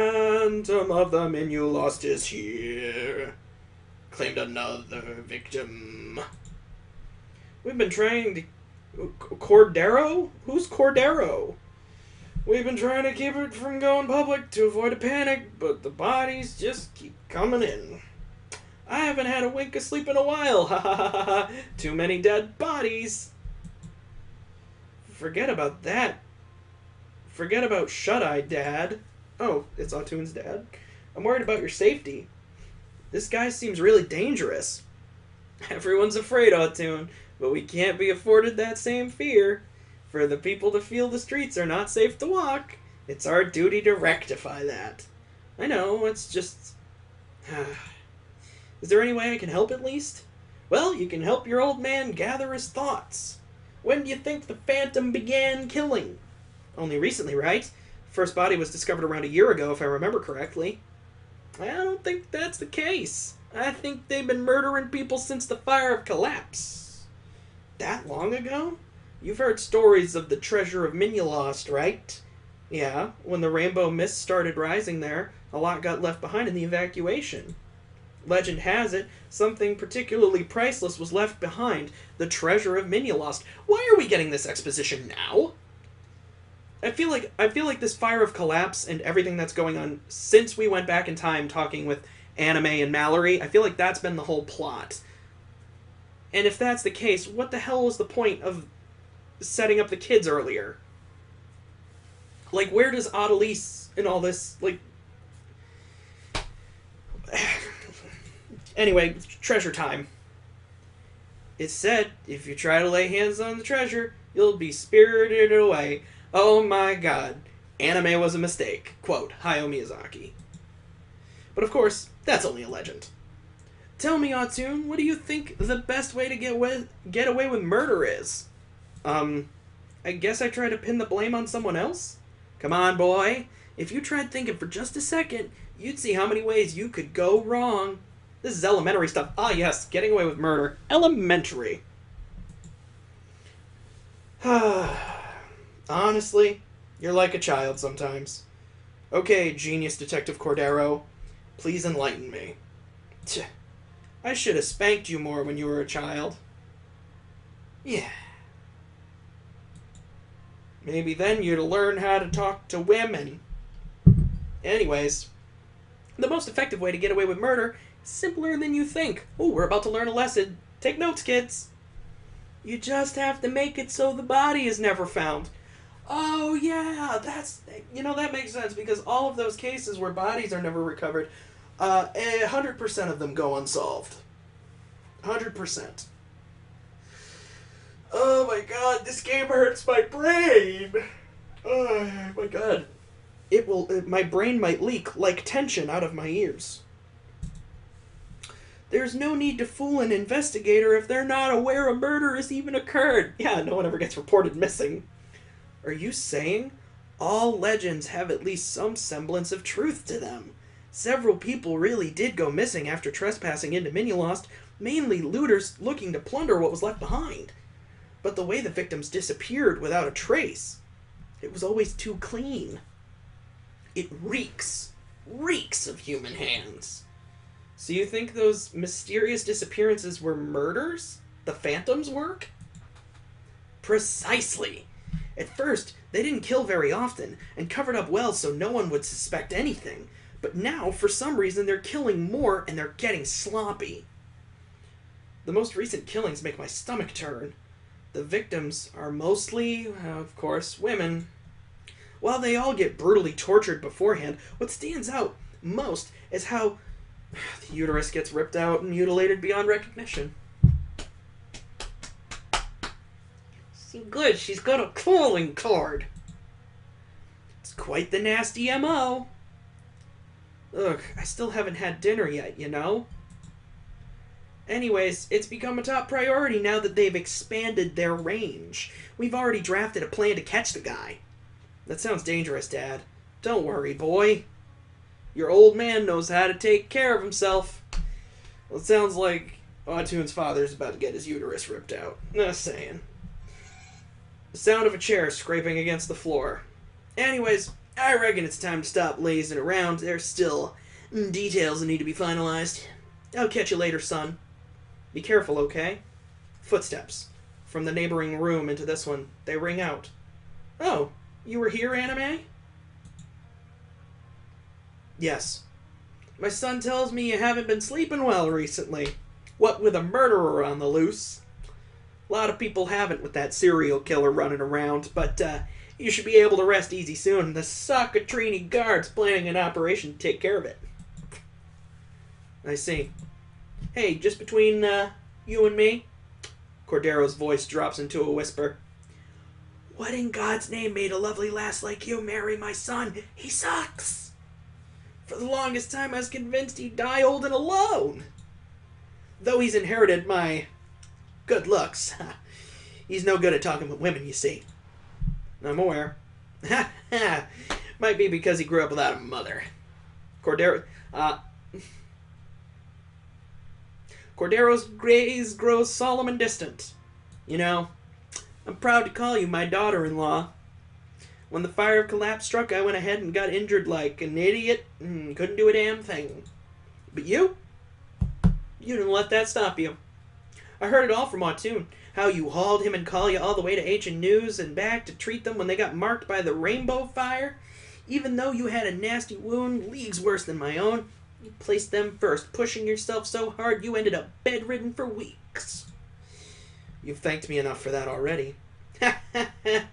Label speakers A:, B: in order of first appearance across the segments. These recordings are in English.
A: phantom of the Minulost is here. Claimed another victim. We've been trying to... Cordero? Who's Cordero? We've been trying to keep it from going public to avoid a panic, but the bodies just keep coming in. I haven't had a wink of sleep in a while. Ha ha ha ha. Too many dead bodies. Forget about that. Forget about Shut-Eye, Dad. Oh, it's Autun's dad. I'm worried about your safety. This guy seems really dangerous. Everyone's afraid, Autun, but we can't be afforded that same fear. For the people to feel the streets are not safe to walk, it's our duty to rectify that. I know, it's just... Is there any way I can help at least? Well, you can help your old man gather his thoughts. When do you think the Phantom began killing? Only recently, right? First body was discovered around a year ago, if I remember correctly. I don't think that's the case. I think they've been murdering people since the Fire of Collapse. That long ago? You've heard stories of the treasure of Minulost, right? Yeah, when the rainbow mist started rising there, a lot got left behind in the evacuation. Legend has it, something particularly priceless was left behind, the treasure of Minulost. Why are we getting this exposition now? I feel like this Fire of Collapse and everything that's going on since we went back in time talking with Anime and Mallory, I feel like that's been the whole plot. And if that's the case, what the hell was the point of setting up the kids earlier? Like, where does Odalise and all this, like... Anyway, treasure time. It's said, if you try to lay hands on the treasure, you'll be spirited away. Oh my god. Anime was a mistake. Quote, Hayao Miyazaki. But of course, that's only a legend. Tell me, Autun, what do you think the best way to get away with murder is? I guess I try to pin the blame on someone else? Come on, boy. If you tried thinking for just a second, you'd see how many ways you could go wrong. This is elementary stuff. Ah, yes, getting away with murder. Elementary. Honestly, you're like a child sometimes. Okay, genius Detective Cordero, please enlighten me. Tch, I should have spanked you more when you were a child. Yeah. Maybe then you'd learn how to talk to women. Anyways, the most effective way to get away with murder is simpler than you think. Oh, we're about to learn a lesson. Take notes, kids. You just have to make it so the body is never found. Oh, yeah, that makes sense, because all of those cases where bodies are never recovered, 100% of them go unsolved. 100%. Oh my god, this game hurts my brain! Oh my god. My brain might leak like tension out of my ears. There's no need to fool an investigator if they're not aware a murder has even occurred. Yeah, no one ever gets reported missing. Are you saying all legends have at least some semblance of truth to them? Several people really did go missing after trespassing into Minulost, mainly looters looking to plunder what was left behind. But the way the victims disappeared without a trace, it was always too clean. It reeks of human hands. So you think those mysterious disappearances were murders? The Phantom's work? Precisely. At first, they didn't kill very often, and covered up well so no one would suspect anything. But now, for some reason, they're killing more, and they're getting sloppy. The most recent killings make my stomach turn. The victims are mostly, of course, women. While they all get brutally tortured beforehand, what stands out most is how the uterus gets ripped out and mutilated beyond recognition. Good, she's got a calling card. It's quite the nasty M.O. Ugh, I still haven't had dinner yet, you know? Anyways, it's become a top priority now that they've expanded their range. We've already drafted a plan to catch the guy. That sounds dangerous, Dad. Don't worry, boy. Your old man knows how to take care of himself. Well, it sounds like Autun's father's about to get his uterus ripped out. Just saying. The sound of a chair scraping against the floor. Anyways, I reckon it's time to stop lazing around. There's still details that need to be finalized. I'll catch you later, son. Be careful, okay? Footsteps. From the neighboring room into this one. They ring out. Oh, you were here, Anime? Yes. My son tells me you haven't been sleeping well recently. What with a murderer on the loose? A lot of people haven't with that serial killer running around, but you should be able to rest easy soon. The Sockatrini guard's planning an operation to take care of it. I see. Hey, just between you and me? Cordero's voice drops into a whisper. What in God's name made a lovely lass like you marry my son? He sucks! For the longest time I was convinced he'd die old and alone. Though he's inherited my good looks, he's no good at talking with women, you see. I'm aware. Might be because he grew up without a mother. Cordero's gaze grows solemn and distant. You know, I'm proud to call you my daughter-in-law. When the fire of collapse struck, I went ahead and got injured like an idiot and couldn't do a damn thing. But you didn't let that stop you. I heard it all from Autun. How you hauled him and Kalia all the way to H&N News and back to treat them when they got marked by the rainbow fire. Even though you had a nasty wound, leagues worse than my own, you placed them first, pushing yourself so hard you ended up bedridden for weeks. You've thanked me enough for that already.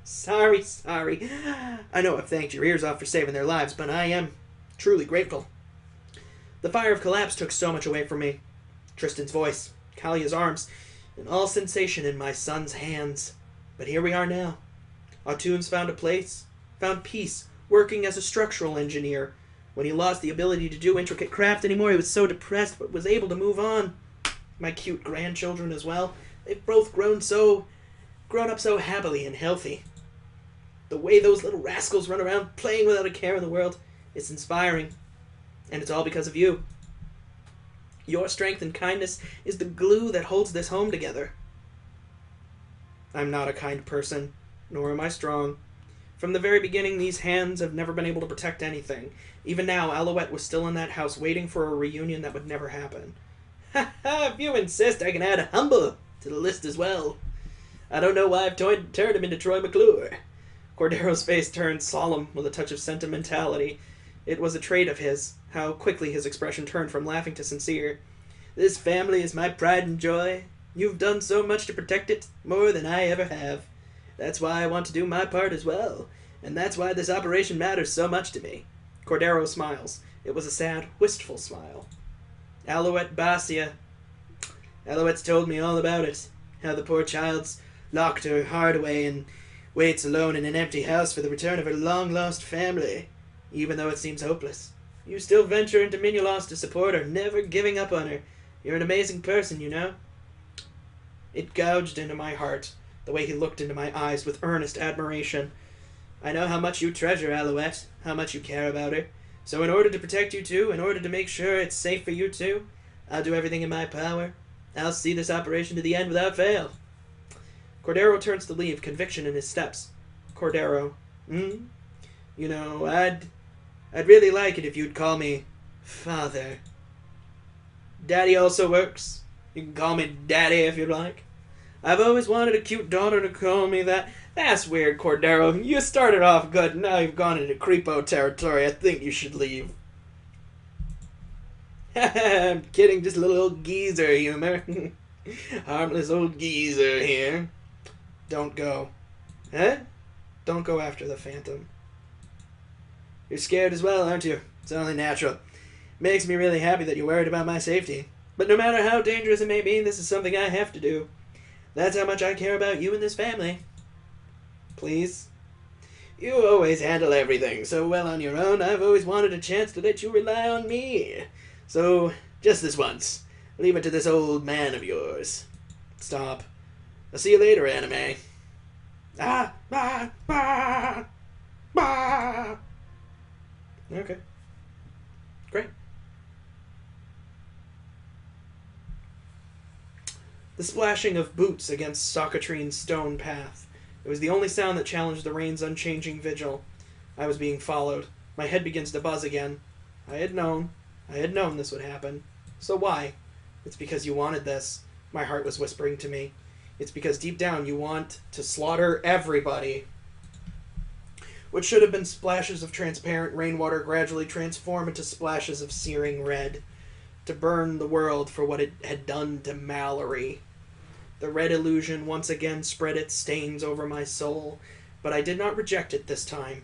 A: Sorry. I know I've thanked your ears off for saving their lives, but I am truly grateful. The fire of collapse took so much away from me. Tristan's voice, Kalia's arms, and all sensation in my son's hands. But here we are now. Autun's found peace, working as a structural engineer. When he lost the ability to do intricate craft anymore, he was so depressed, but was able to move on. My cute grandchildren as well. They've both grown up so happily and healthy. The way those little rascals run around playing without a care in the world, it's inspiring. And it's all because of you. Your strength and kindness is the glue that holds this home together. I'm not a kind person, nor am I strong. From the very beginning, these hands have never been able to protect anything. Even now, Alouette was still in that house waiting for a reunion that would never happen. Ha ha, if you insist, I can add Humble to the list as well. I don't know why I've turned him into Troy McClure. Cordero's face turned solemn with a touch of sentimentality. It was a trait of his, how quickly his expression turned from laughing to sincere. This family is my pride and joy. You've done so much to protect it, more than I ever have. That's why I want to do my part as well, and that's why this operation matters so much to me. Cordero smiles. It was a sad, wistful smile. Alouette Basia. Alouette's told me all about it. How the poor child's locked her heart away and waits alone in an empty house for the return of her long-lost family. Even though it seems hopeless, you still venture into Minulost to support her, never giving up on her. You're an amazing person, you know. It gouged into my heart, the way he looked into my eyes with earnest admiration. I know how much you treasure Alouette, how much you care about her. So in order to protect you two, in order to make sure it's safe for you two, I'll do everything in my power. I'll see this operation to the end without fail. Cordero turns to leave, conviction in his steps. Cordero, You know, I'd really like it if you'd call me Father. Daddy also works. You can call me Daddy if you'd like. I've always wanted a cute daughter to call me that. That's weird, Cordero. You started off good, now you've gone into creepo territory. I think you should leave. I'm kidding, just a little old geezer humor. Harmless old geezer here. Don't go. Huh? Don't go after the Phantom. You're scared as well, aren't you? It's only natural. Makes me really happy that you're worried about my safety. But no matter how dangerous it may be, this is something I have to do. That's how much I care about you and this family. Please? You always handle everything so well on your own. I've always wanted a chance to let you rely on me. So, just this once, leave it to this old man of yours. Stop. I'll see you later, Anime. Okay. Great. The splashing of boots against Sockatrine's stone path. It was the only sound that challenged the rain's unchanging vigil. I was being followed. My head begins to buzz again. I had known this would happen. So why? It's because you wanted this, my heart was whispering to me. It's because deep down you want to slaughter everybody. What should have been splashes of transparent rainwater gradually transform into splashes of searing red, to burn the world for what it had done to Mallory. The red illusion once again spread its stains over my soul, but I did not reject it this time.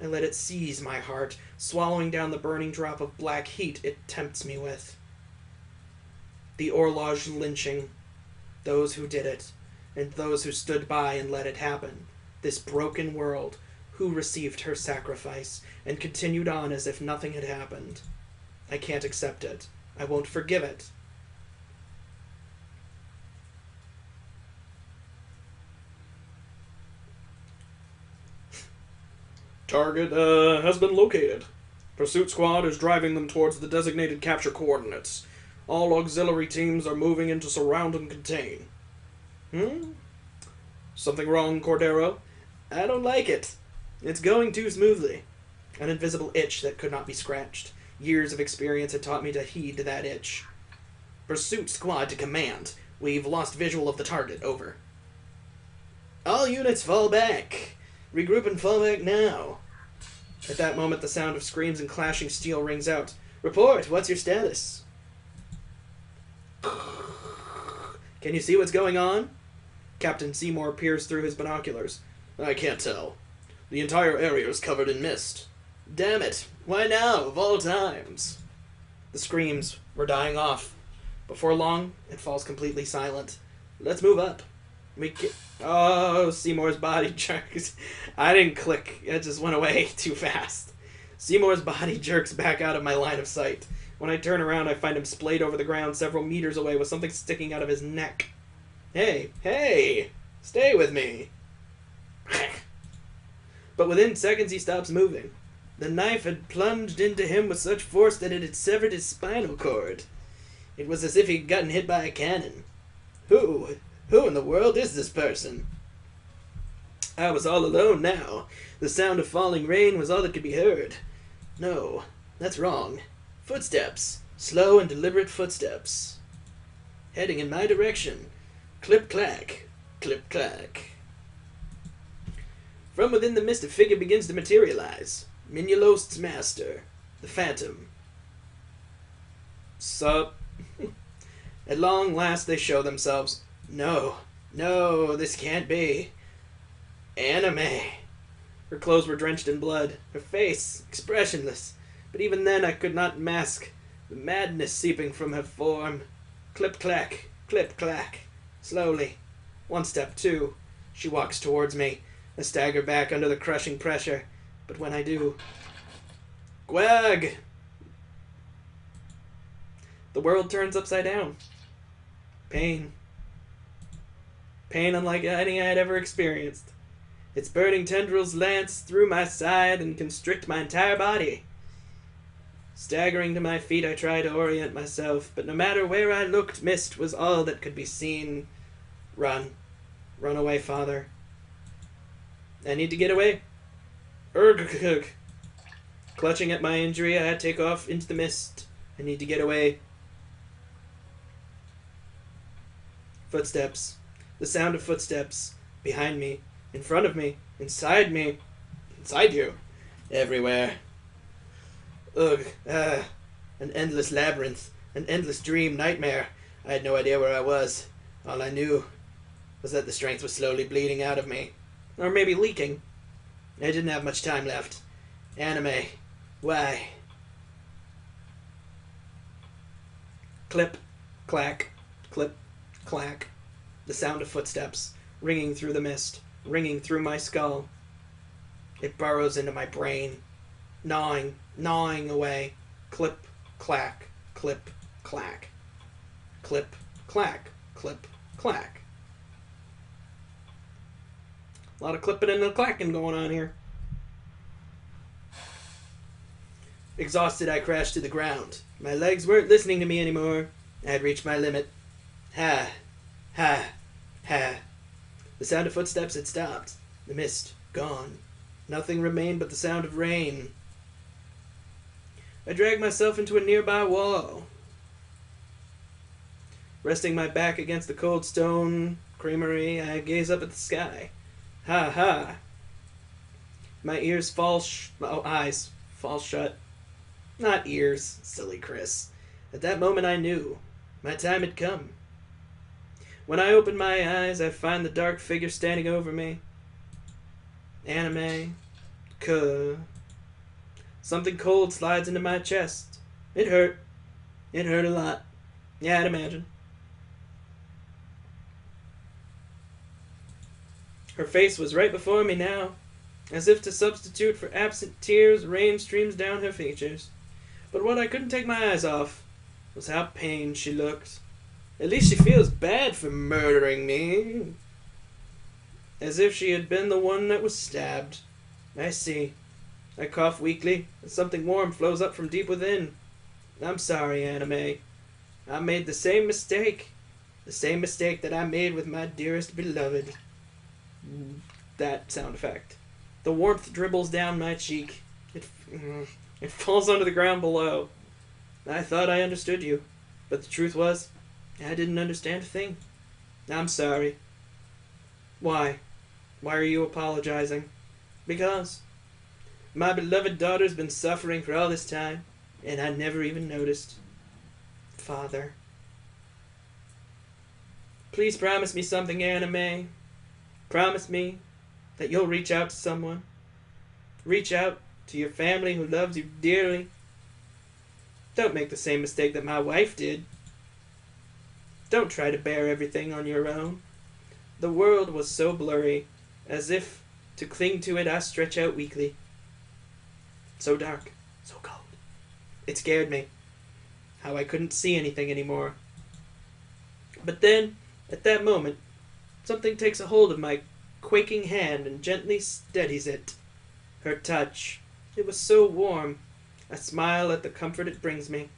A: I let it seize my heart, swallowing down the burning drop of black heat it tempts me with. The Horloge lynching, those who did it, and those who stood by and let it happen. This broken world, who received her sacrifice, and continued on as if nothing had happened. I can't accept it. I won't forgive it.
B: Target has been located. Pursuit squad is driving them towards the designated capture coordinates. All auxiliary teams are moving in to surround and contain.
A: Something wrong, Cordero? I don't like it. It's going too smoothly. An invisible itch that could not be scratched. Years of experience had taught me to heed that itch. Pursuit squad to command. We've lost visual of the target. Over. All units fall back. Regroup and fall back now. At that moment, the sound of screams and clashing steel rings out. Report, what's your status? Can you see what's going on? Captain Seymour peers through his binoculars.
B: I can't tell. The entire area is covered in mist.
A: Damn it. Why now, of all times? The screams were dying off. Before long, it falls completely silent. Let's move up. Oh, Seymour's body jerks. I didn't click. It just went away too fast. Seymour's body jerks back out of my line of sight. When I turn around, I find him splayed over the ground several meters away with something sticking out of his neck. Hey, stay with me. But within seconds, he stops moving. The knife had plunged into him with such force that it had severed his spinal cord. It was as if he'd gotten hit by a cannon. Who in the world is this person? I was all alone now. The sound of falling rain was all that could be heard. No, that's wrong. Footsteps. Slow and deliberate footsteps. Heading in my direction. Clip-clack. Clip-clack. From within the mist, a figure begins to materialize. Minulost's master. The Phantom. Sup? At long last they show themselves. No, this can't be. Anime. Her clothes were drenched in blood, her face expressionless, but even then I could not mask the madness seeping from her form. Clip-clack, clip-clack. Slowly. One step, two. She walks towards me. I stagger back under the crushing pressure, but when I do... Gwag! The world turns upside down. Pain. Pain unlike any I had ever experienced. Its burning tendrils lance through my side and constrict my entire body. Staggering to my feet, I try to orient myself, but no matter where I looked, mist was all that could be seen. Run. Run away, father. I need to get away. Urgh. Clutching at my injury, I take off into the mist. I need to get away. Footsteps. The sound of footsteps. Behind me. In front of me. Inside me. Inside you. Everywhere. Ugh. An endless labyrinth. An endless dream nightmare. I had no idea where I was. All I knew was that the strength was slowly bleeding out of me. Or maybe leaking. I didn't have much time left. Anime. Why? Clip. Clack. Clip. Clack. The sound of footsteps. Ringing through the mist. Ringing through my skull. It burrows into my brain. Gnawing away. Clip. Clack. Clip. Clack. Clip. Clack. Clip. Clack. A lot of clipping and clacking going on here. Exhausted, I crashed to the ground. My legs weren't listening to me anymore. I had reached my limit. Ha. Ha. Ha. The sound of footsteps had stopped. The mist gone. Nothing remained but the sound of rain. I dragged myself into a nearby wall. Resting my back against the cold stone creamery, I gaze up at the sky. Ha ha. My eyes fall shut. Not ears, silly Chris. At that moment I knew. My time had come. When I open my eyes, I find the dark figure standing over me. Anime. Something cold slides into my chest. It hurt. It hurt a lot. Yeah, I'd imagine. Her face was right before me now. As if to substitute for absent tears, rain streams down her features. But what I couldn't take my eyes off was how pained she looked. At least she feels bad for murdering me. As if she had been the one that was stabbed. I see. I cough weakly, and something warm flows up from deep within. I'm sorry, Anime. I made the same mistake. The same mistake that I made with my dearest beloved. That sound effect. The warmth dribbles down my cheek. It falls onto the ground below. I thought I understood you, but the truth was, I didn't understand a thing. I'm sorry. Why? Why are you apologizing? Because my beloved daughter's been suffering for all this time, and I never even noticed. Father. Please promise me something, Anime. Promise me that you'll reach out to someone. Reach out to your family who loves you dearly. Don't make the same mistake that my wife did. Don't try to bear everything on your own. The world was so blurry, as if to cling to it I stretch out weakly. So dark, so cold. It scared me. How I couldn't see anything anymore. But then, at that moment, something takes a hold of my quaking hand and gently steadies it. Her touch. It was so warm. I smile at the comfort it brings me.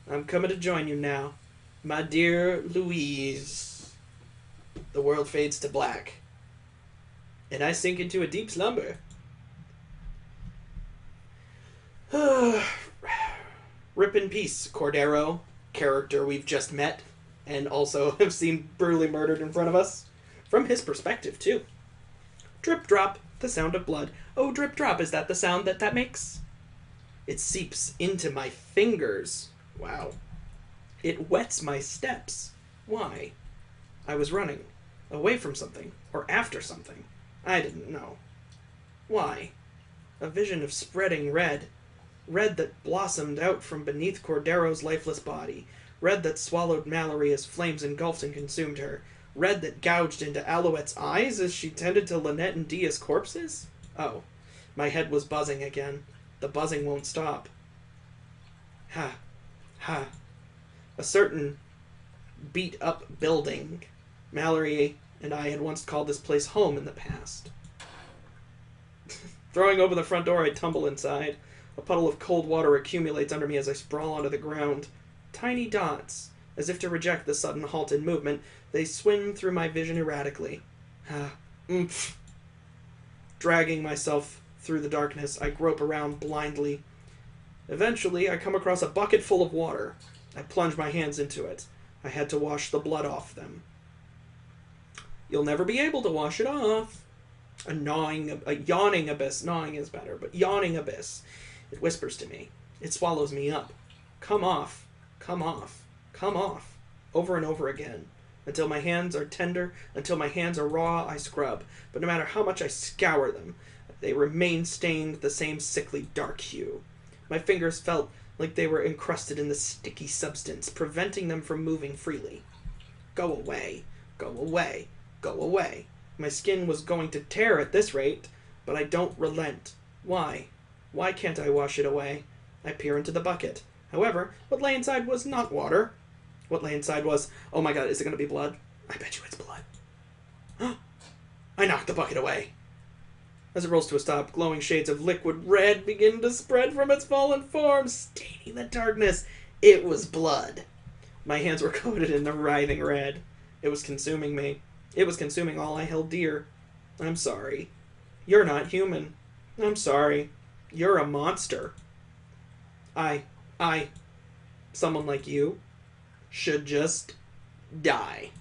A: I'm coming to join you now. My dear Louise. The world fades to black. And I sink into a deep slumber. Rip in peace, Cordero, character we've just met, and also have seen brutally murdered in front of us. From his perspective, too. Drip drop, the sound of blood. Oh, drip drop, is that the sound that makes? It seeps into my fingers. Wow. It wets my steps. Why? I was running. Away from something. Or after something. I didn't know. Why? A vision of spreading red. Red that blossomed out from beneath Cordero's lifeless body. Red that swallowed Mallory as flames engulfed and consumed her. Red that gouged into Alouette's eyes as she tended to Lynette and Dia's corpses? Oh, my head was buzzing again. The buzzing won't stop. Ha. Ha. A certain beat-up building. Mallory and I had once called this place home in the past. Throwing open the front door, I tumble inside. A puddle of cold water accumulates under me as I sprawl onto the ground. Tiny dots. As if to reject the sudden halt in movement, they swim through my vision erratically. Oomph. Dragging myself through the darkness, I grope around blindly. Eventually, I come across a bucket full of water. I plunge my hands into it. I had to wash the blood off them. You'll never be able to wash it off. A yawning abyss. Gnawing is better, but yawning abyss. It whispers to me. It swallows me up. Come off. Come off. Come off. Over and over again. Until my hands are tender, until my hands are raw, I scrub. But no matter how much I scour them, they remain stained the same sickly dark hue. My fingers felt like they were encrusted in the sticky substance, preventing them from moving freely. Go away. Go away. Go away. My skin was going to tear at this rate, but I don't relent. Why? Why can't I wash it away? I peer into the bucket. However, what lay inside was not water. What lay inside was, oh my god, is it going to be blood? I bet you it's blood. I knocked the bucket away. As it rolls to a stop, glowing shades of liquid red begin to spread from its fallen form, staining the darkness. It was blood. My hands were coated in the writhing red. It was consuming me. It was consuming all I held dear. I'm sorry. You're not human. I'm sorry. You're a monster. I, someone like you, should just die.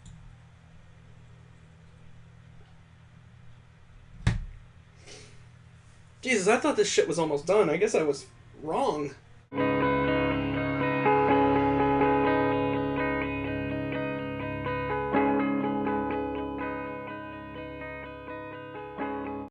A: Jesus, I thought this shit was almost done. I guess I was wrong.